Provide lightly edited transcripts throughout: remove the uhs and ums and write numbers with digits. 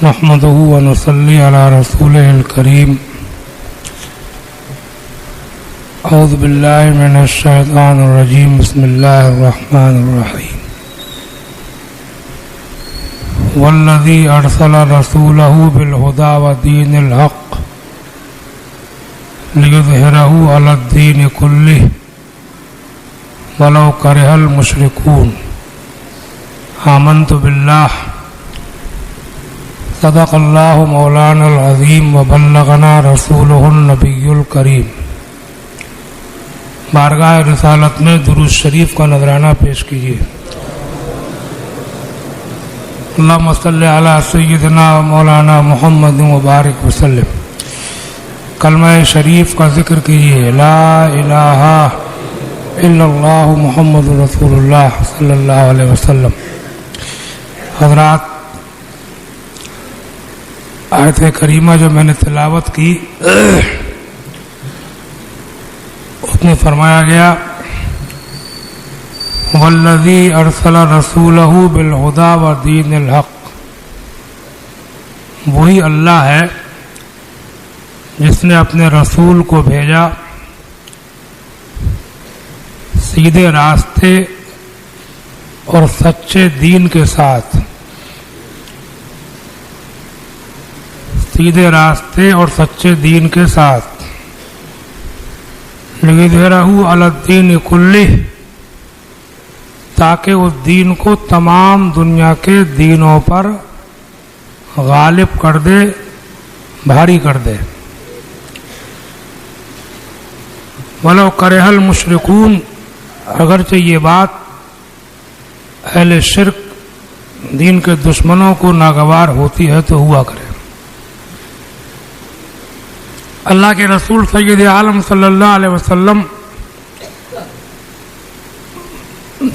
نحمده ونصلي على رسوله الكريم أعوذ بالله من الشيطان الرجيم بسم الله الرحمن الرحيم والذي أرسل رسوله بالهدى ودين الحق ليظهره على الدين كله ولو كره المشركون آمنت بالله صدق الله مولانا العظيم وبلغنا رسوله النبي الكريم. بارگاہ رسالت میں درود شریف کا نذرانہ پیش کیجیے. اللہم صلی علی سیدنا و مولانا محمد مبارک وسلم. کلمہ شریف کا ذکر کیجیے. لا الہ الا اللہ محمد رسول اللہ صلی اللہ علیہ وسلم. حضرات، آیت کریمہ جو میں نے تلاوت کی اس میں فرمایا گیا والذی ارسل رسولہ بالہدی ودین الحق. وہی اللہ ہے جس نے اپنے رسول کو بھیجا سیدھے راستے اور سچے دین کے ساتھ. سیدھے راستے اور سچے دین کے ساتھ. لِيُظْهِرَهُ عَلَى الدِّينِ كُلِّهِ، تاکہ اس دین کو تمام دنیا کے دینوں پر غالب کر دے، بھاری کر دے. وَلَوْ كَرِهَ الْمُشْرِكُونَ، اگرچہ یہ بات اہل شرک دین کے دشمنوں کو ناگوار ہوتی ہے تو ہوا کرے. اللہ کے رسول سید عالم صلی اللہ علیہ وسلم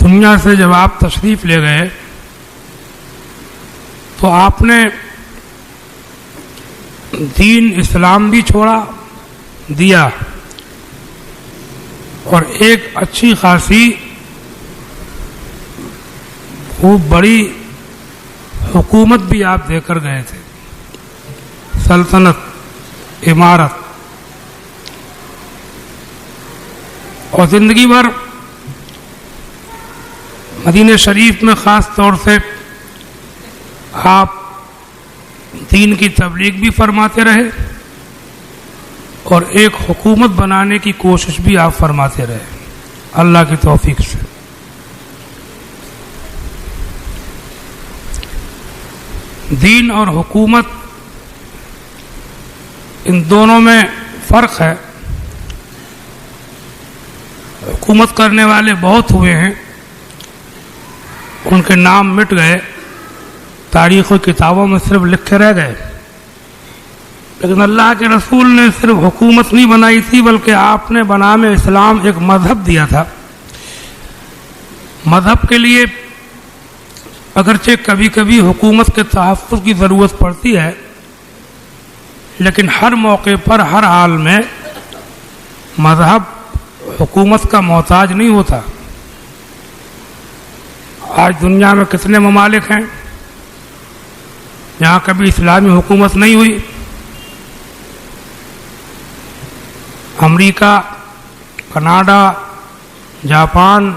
دنیا سے جب آپ تشریف لے گئے تو آپ نے دین اسلام بھی چھوڑا دیا اور ایک اچھی خاصی خوب بڑی حکومت بھی آپ دے کر گئے تھے. سلطنت، عمارت. اور زندگی بھر مدینہ شریف میں خاص طور سے آپ دین کی تبلیغ بھی فرماتے رہے اور ایک حکومت بنانے کی کوشش بھی آپ فرماتے رہے اللہ کی توفیق سے. دین اور حکومت، ان دونوں میں فرق ہے. حکومت کرنے والے بہت ہوئے ہیں، ان کے نام مٹ گئے، تاریخ و کتابوں میں صرف لکھے رہ گئے. لیکن اللہ کے رسول نے صرف حکومت نہیں بنائی تھی بلکہ آپ نے بنام اسلام ایک مذہب دیا تھا. مذہب کے لیے اگرچہ کبھی کبھی حکومت کے تحفظ کی ضرورت پڑتی ہے، لیکن ہر موقع پر ہر حال میں مذہب حکومت کا محتاج نہیں ہوتا. آج دنیا میں کتنے ممالک ہیں جہاں کبھی اسلامی حکومت نہیں ہوئی. امریکہ، کینیڈا، جاپان،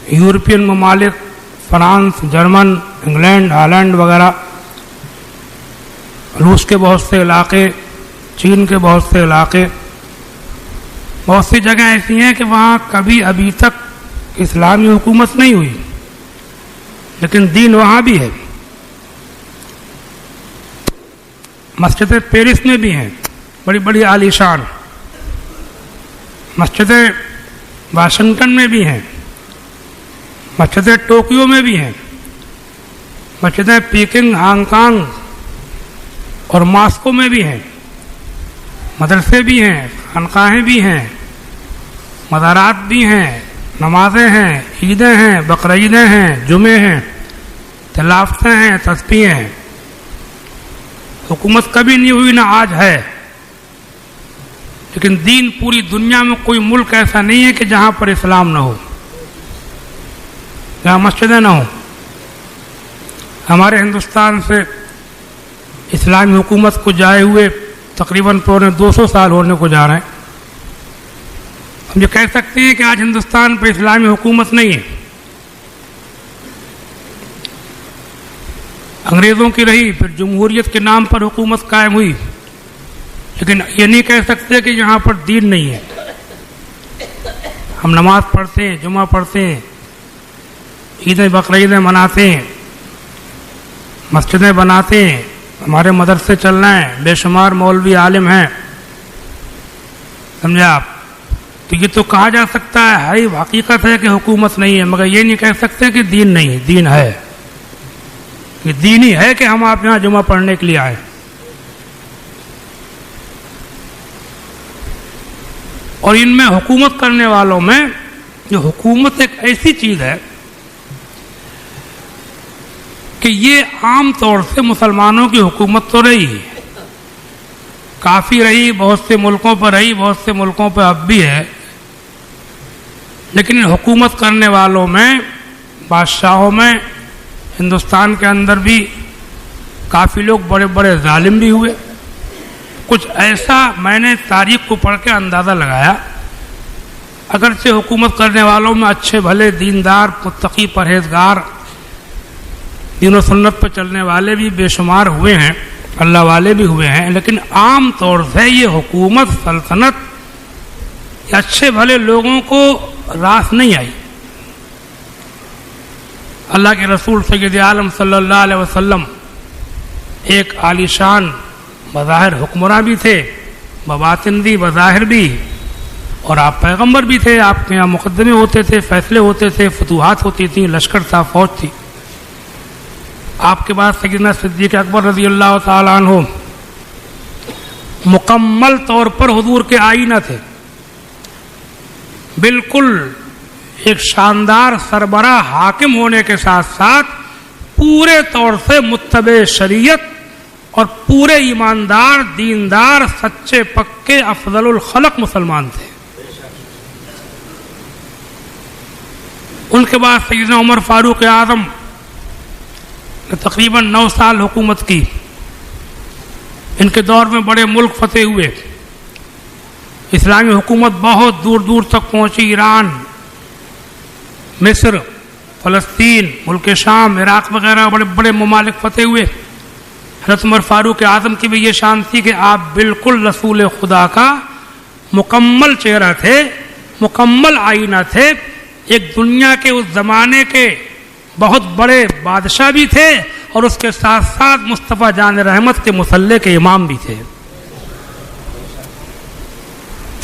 یورپین ممالک، فرانس، جرمن، انگلینڈ، ہالینڈ وغیرہ، روس کے بہت سے علاقے، چین کے بہت سے علاقے، بہت سی جگہیں ایسی ہیں کہ وہاں کبھی ابھی تک اسلامی حکومت نہیں ہوئی، لیکن دین وہاں بھی ہے. مسجدیں پیرس میں بھی ہیں، بڑی بڑی عالی شان. مسجدیں واشنگٹن میں بھی ہیں، مسجدیں ٹوکیو میں بھی ہیں، مسجدیں پیکنگ، ہانگ کانگ اور ماسکو میں بھی ہیں. مدرسے بھی ہیں، خانقاہیں بھی ہیں، مزارات بھی ہیں، نمازیں ہیں، عیدیں ہیں، بقرعیدیں ہیں، جمعے ہیں، تلاوتیں ہیں، تسبیحیں ہیں. حکومت کبھی نہیں ہوئی، نہ آج ہے. لیکن دین پوری دنیا میں کوئی ملک ایسا نہیں ہے کہ جہاں پر اسلام نہ ہو، جہاں مسجدیں نہ ہوں. ہمارے ہندوستان سے اسلامی حکومت کو جائے ہوئے تقریباً 200 سال ہونے کو جا رہے ہیں. ہم یہ کہہ سکتے ہیں کہ آج ہندوستان پہ اسلامی حکومت نہیں ہے. انگریزوں کی رہی، پھر جمہوریت کے نام پر حکومت قائم ہوئی، لیکن یہ نہیں کہہ سکتے کہ یہاں پر دین نہیں ہے. ہم نماز پڑھتے ہیں، جمعہ پڑھتے ہیں، عیدیں بقرعیدیں مناتے ہیں، مسجدیں بناتے ہیں، ہمارے مدرسے چل رہے ہیں، بے شمار مولوی عالم ہیں. سمجھے آپ؟ تو یہ تو کہا جا سکتا ہے حقیقت ہے کہ حکومت نہیں ہے، مگر یہ نہیں کہہ سکتے کہ دین نہیں ہے. دین ہے، یہ دین ہی ہے کہ ہم آپ یہاں جمعہ پڑھنے کے لیے آئے. اور ان میں حکومت کرنے والوں میں جو حکومت ایک ایسی چیز ہے کہ یہ عام طور سے مسلمانوں کی حکومت تو رہی ہے، کافی رہی، بہت سے ملکوں پر رہی، بہت سے ملکوں پر اب بھی ہے، لیکن حکومت کرنے والوں میں، بادشاہوں میں، ہندوستان کے اندر بھی کافی لوگ بڑے بڑے ظالم بھی ہوئے. کچھ ایسا میں نے تاریخ کو پڑھ کے اندازہ لگایا، اگرچہ حکومت کرنے والوں میں اچھے بھلے دیندار، متقی، پرہیزگار، دین و سنت پر چلنے والے بھی بے شمار ہوئے ہیں، اللہ والے بھی ہوئے ہیں، لیکن عام طور سے یہ حکومت، سلطنت یا اچھے بھلے لوگوں کو راس نہیں آئی. اللہ کے رسول سید عالم صلی اللہ علیہ وسلم ایک عالی شان بظاہر حکمراں بھی تھے، بباطن بھی، بظاہر بھی، اور آپ پیغمبر بھی تھے. آپ کے یہاں مقدمے ہوتے تھے، فیصلے ہوتے تھے، فتوحات ہوتی تھیں، لشکر تھا، فوج تھی. آپ کے بعد سیدنا صدیق اکبر رضی اللہ تعالیٰ عنہ مکمل طور پر حضور کے آئینہ تھے، بالکل ایک شاندار سربراہ حاکم ہونے کے ساتھ ساتھ پورے طور سے متبع شریعت اور پورے ایماندار، دیندار، سچے پکے افضل الخلق مسلمان تھے. ان کے بعد سیدنا عمر فاروق اعظم نے تقریباً 9 سال حکومت کی. ان کے دور میں بڑے ملک فتح ہوئے، اسلامی حکومت بہت دور دور تک پہنچی. ایران، مصر، فلسطین، ملک شام، عراق وغیرہ بڑے بڑے ممالک فتح ہوئے. حضرت عمر فاروق اعظم کی بھی یہ شان تھی کہ آپ بالکل رسول خدا کا مکمل چہرہ تھے، مکمل آئینہ تھے. ایک دنیا کے اس زمانے کے بہت بڑے بادشاہ بھی تھے اور اس کے ساتھ ساتھ مصطفیٰ جان رحمت کے مصلح کے امام بھی تھے.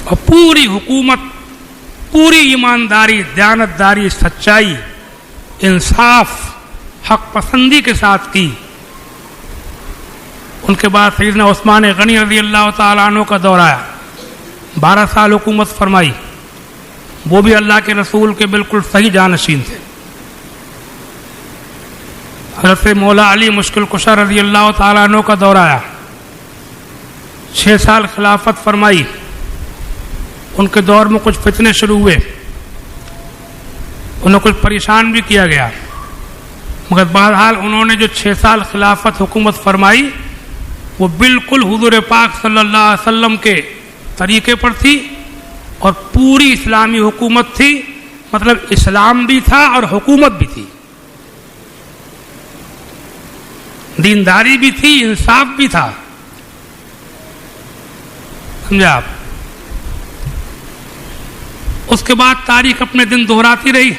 اور پوری حکومت پوری ایمانداری، دیانتداری، سچائی، انصاف، حق پسندی کے ساتھ کی. ان کے بعد سیدنا عثمان غنی رضی اللہ تعالیٰ عنہ کا دور آیا، 12 سال حکومت فرمائی. وہ بھی اللہ کے رسول کے بالکل صحیح جانشین تھے. حضرت مولا علی مشکل کشا رضی اللہ تعالیٰ عنہ کا دور آیا، 6 سال خلافت فرمائی. ان کے دور میں کچھ فتنے شروع ہوئے، انہیں کچھ پریشان بھی کیا گیا، مگر بہرحال انہوں نے جو 6 سال خلافت حکومت فرمائی وہ بالکل حضور پاک صلی اللہ علیہ وسلم کے طریقے پر تھی اور پوری اسلامی حکومت تھی. مطلب اسلام بھی تھا اور حکومت بھی تھی، دینداری بھی تھی، انصاف بھی تھا. سمجھے آپ؟ اس کے بعد تاریخ اپنے دن دہراتی رہی.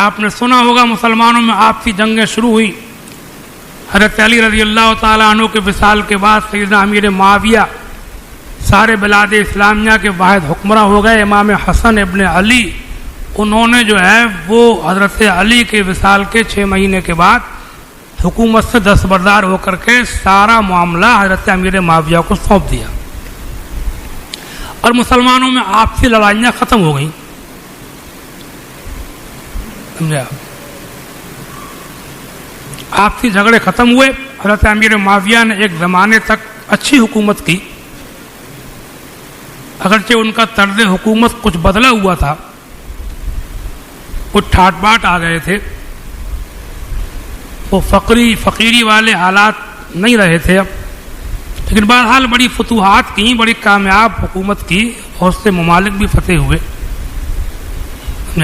آپ نے سنا ہوگا مسلمانوں میں آپسی جنگیں شروع ہوئی. حضرت علی رضی اللہ تعالیٰ عنہ کے وصال کے بعد سیدنا امیر معاویہ سارے بلاد اسلامیہ کے واحد حکمراں ہو گئے. امام حسن ابن علی انہوں نے جو ہے وہ حضرت علی کے وصال کے 6 مہینے کے بعد حکومت سے دستبردار ہو کر کے سارا معاملہ حضرت امیر معاویہ کو سونپ دیا اور مسلمانوں میں آپسی لڑائیاں ختم ہو گئیں. سمجھا؟ آپسی جھگڑے ختم ہوئے. حضرت امیر معاویہ نے ایک زمانے تک اچھی حکومت کی، اگرچہ ان کا طرز حکومت کچھ بدلا ہوا تھا، کچھ ٹھاٹ باٹ آ گئے تھے، وہ فقیری والے حالات نہیں رہے تھے اب، لیکن بہرحال بڑی فتوحات کی، بڑی کامیاب حکومت کی، بہت سے ممالک بھی فتح ہوئے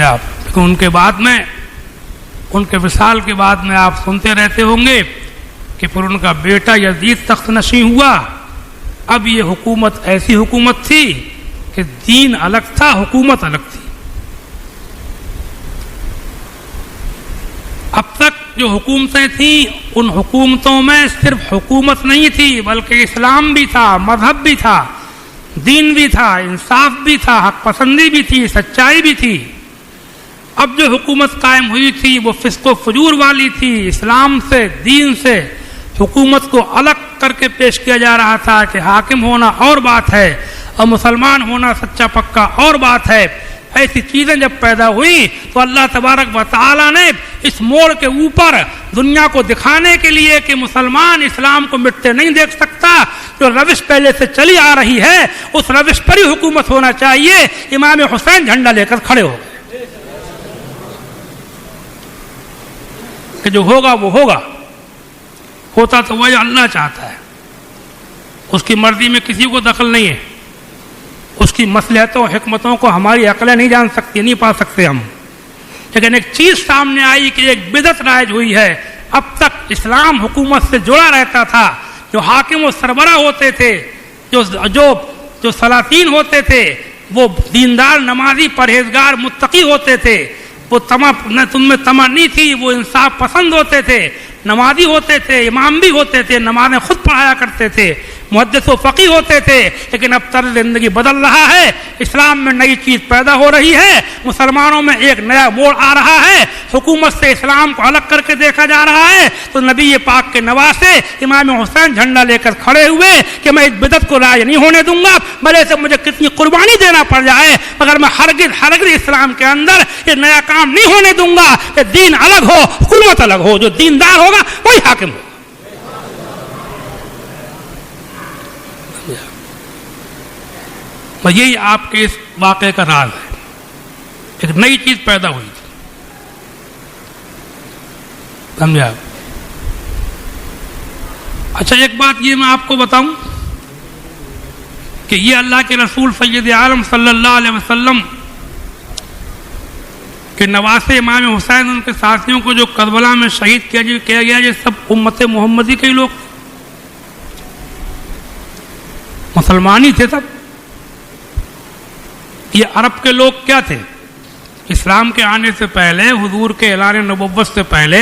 آپ، لیکن ان کے بعد میں، ان کے وصال کے بعد میں آپ سنتے رہتے ہوں گے کہ پھر ان کا بیٹا یزید تخت نشین ہوا۔ اب یہ حکومت ایسی حکومت تھی کہ دین الگ تھا، حکومت الگ تھی۔ اب تک جو حکومتیں تھیں ان حکومتوں میں صرف حکومت نہیں تھی بلکہ اسلام بھی تھا، مذہب بھی تھا، دین بھی تھا، انصاف بھی تھا، حق پسندی بھی تھی، سچائی بھی تھی۔ اب جو حکومت قائم ہوئی تھی وہ فسق و فجور والی تھی، اسلام سے، دین سے حکومت کو الگ کر کے پیش کیا جا رہا تھا کہ حاکم ہونا اور بات ہے اور مسلمان ہونا سچا پکا اور بات ہے۔ ایسی چیزیں جب پیدا ہوئی تو اللہ تبارک و تعالی نے اس موڑ کے اوپر دنیا کو دکھانے کے لیے کہ مسلمان اسلام کو مٹتے نہیں دیکھ سکتا، جو روش پہلے سے چلی آ رہی ہے اس روش پر ہی حکومت ہونا چاہیے، امام حسین جھنڈا لے کر کھڑے ہو گئے کہ جو ہوگا وہ ہوگا، ہوتا تو وہی اللہ چاہتا ہے، اس کی مرضی میں کسی کو دخل نہیں ہے، اس کی مصلحتوں حکمتوں کو ہماری عقلیں نہیں جان سکتی، نہیں پا سکتے ہم۔ لیکن ایک چیز سامنے آئی کہ ایک بدعت رائج ہوئی ہے۔ اب تک اسلام حکومت سے جڑا رہتا تھا، جو حاکم و سربراہ ہوتے تھے، جو سلاطین ہوتے تھے، وہ دیندار، نمازی، پرہیزگار، متقی ہوتے تھے، وہ تم میں طمع نہیں تھی، وہ انصاف پسند ہوتے تھے، نمازی ہوتے تھے، امام بھی ہوتے تھے، نمازیں خود پڑھایا کرتے تھے، محدث و فقی ہوتے تھے۔ لیکن اب طرز زندگی بدل رہا ہے، اسلام میں نئی چیز پیدا ہو رہی ہے، مسلمانوں میں ایک نیا موڑ آ رہا ہے، حکومت سے اسلام کو الگ کر کے دیکھا جا رہا ہے۔ تو نبی پاک کے نواسے امام حسین جھنڈا لے کر کھڑے ہوئے کہ میں اس بدعت کو رائج نہیں ہونے دوں گا، بھلے سے مجھے کتنی قربانی دینا پڑ جائے، مگر میں ہرگز اسلام کے اندر یہ نیا کام نہیں ہونے دوں گا کہ دین الگ ہو، حکومت الگ ہو، جو دیندار ہوگا وہی حاکم ہو۔ یہی آپ کے اس واقعے کا راز ہے، ایک نئی چیز پیدا ہوئی تھی، سمجھا؟ اچھا ایک بات یہ میں آپ کو بتاؤں کہ یہ اللہ کے رسول سید عالم صلی اللہ علیہ وسلم کے نواسے امام حسین، ان کے ساتھیوں کو جو کربلا میں شہید کیا گیا، یہ سب امت محمدی کے لوگ مسلمان ہی تھے سب۔ یہ عرب کے لوگ کیا تھے؟ اسلام کے آنے سے پہلے، حضور کے اعلان نبوت سے پہلے،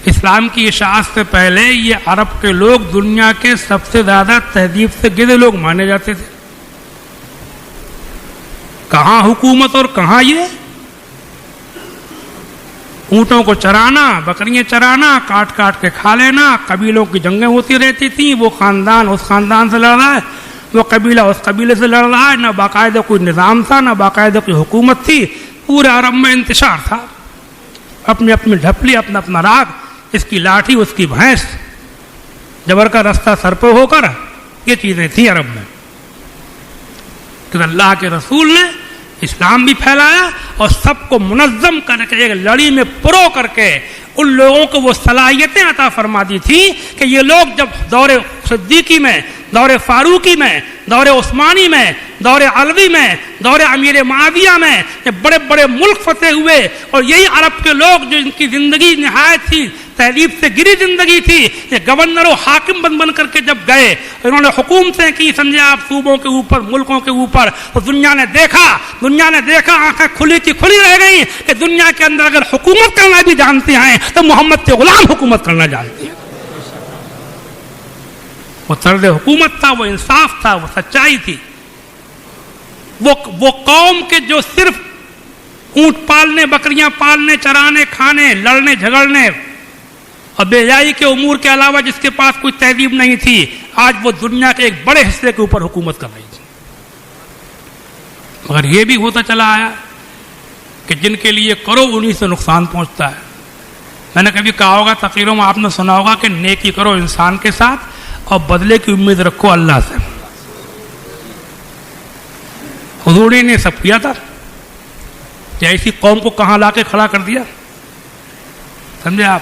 اسلام کی اشاعت سے پہلے یہ عرب کے لوگ دنیا کے سب سے زیادہ تہذیب سے گرے لوگ مانے جاتے تھے۔ کہاں حکومت اور کہاں یہ اونٹوں کو چرانا، بکریاں چرانا، کاٹ کاٹ کے کھا لینا، قبیلوں کی جنگیں ہوتی رہتی تھیں، وہ خاندان اس خاندان سے لڑ رہا ہے، وہ قبیلہ اس قبیلے سے لڑ رہا ہے، نہ باقاعدہ کوئی نظام تھا، نہ باقاعدہ کوئی حکومت تھی، پورے عرب میں انتشار تھا، اپنی اپنی ڈھپلی، اپنا اپنا راگ، اس کی لاٹھی اس کی بھینس، جبر کا رستہ سر پہ ہو کر، یہ چیزیں تھیں عرب میں۔ کہ اللہ کے رسول نے اسلام بھی پھیلایا اور سب کو منظم کر کے ایک لڑی میں پرو کر کے ان لوگوں کو وہ صلاحیتیں عطا فرما دی تھی کہ یہ لوگ جب دور صدیقی میں، دور فاروقی میں، دور عثمانی میں، دور علوی میں، دور امیر معاویہ میں یہ بڑے بڑے ملک فتح ہوئے، اور یہی عرب کے لوگ جو ان کی زندگی نہایت تھی تہذیب سے گری زندگی تھی، یہ گورنر و حاکم بن کر کے جب گئے، انہوں نے حکومتیں کی، سمجھے آپ، صوبوں کے اوپر، ملکوں کے اوپر، اور دنیا نے دیکھا آنکھیں کھلی کی کھلی رہ گئی کہ دنیا کے اندر اگر حکومت کرنا بھی جانتے ہیں تو محمد کے غلام حکومت کرنا جانتے ہیں۔ وہ طرز حکومت تھا، وہ انصاف تھا، وہ سچائی تھی۔ وہ قوم کے جو صرف اونٹ پالنے، بکریاں پالنے، چرانے، کھانے، لڑنے جھگڑنے اور بے حیائی کے امور کے علاوہ جس کے پاس کوئی تہذیب نہیں تھی، آج وہ دنیا کے ایک بڑے حصے کے اوپر حکومت کر رہی تھی۔ مگر یہ بھی ہوتا چلا آیا کہ جن کے لیے کرو انہی سے نقصان پہنچتا ہے۔ میں نے کبھی کہا ہوگا، تقریروں میں آپ نے سنا ہوگا کہ نیکی کرو انسان کے ساتھ اور بدلے کی امید رکھو اللہ سے۔ حضور نے سب کیا تھا کہ ایسی قوم کو کہاں لا کے کھڑا کر دیا، سمجھے آپ؟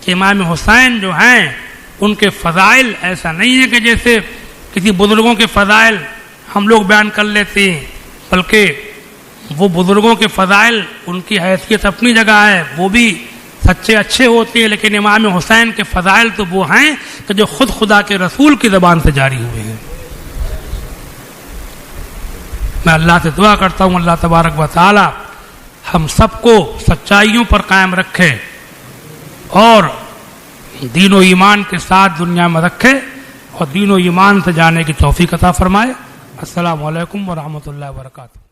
کہ امام حسین جو ہیں ان کے فضائل ایسا نہیں ہے کہ جیسے کسی بزرگوں کے فضائل ہم لوگ بیان کر لیتے ہیں، بلکہ وہ بزرگوں کے فضائل ان کی حیثیت اپنی جگہ ہے، وہ بھی سچے اچھے ہوتے ہیں، لیکن امام حسین کے فضائل تو وہ ہیں کہ جو خود خدا کے رسول کی زبان سے جاری ہوئے ہیں۔ میں اللہ سے دعا کرتا ہوں اللہ تبارک و تعالی ہم سب کو سچائیوں پر قائم رکھے اور دین و ایمان کے ساتھ دنیا میں رکھے اور دین و ایمان سے جانے کی توفیق عطا فرمائے۔ السلام علیکم ورحمۃ اللہ وبرکاتہ۔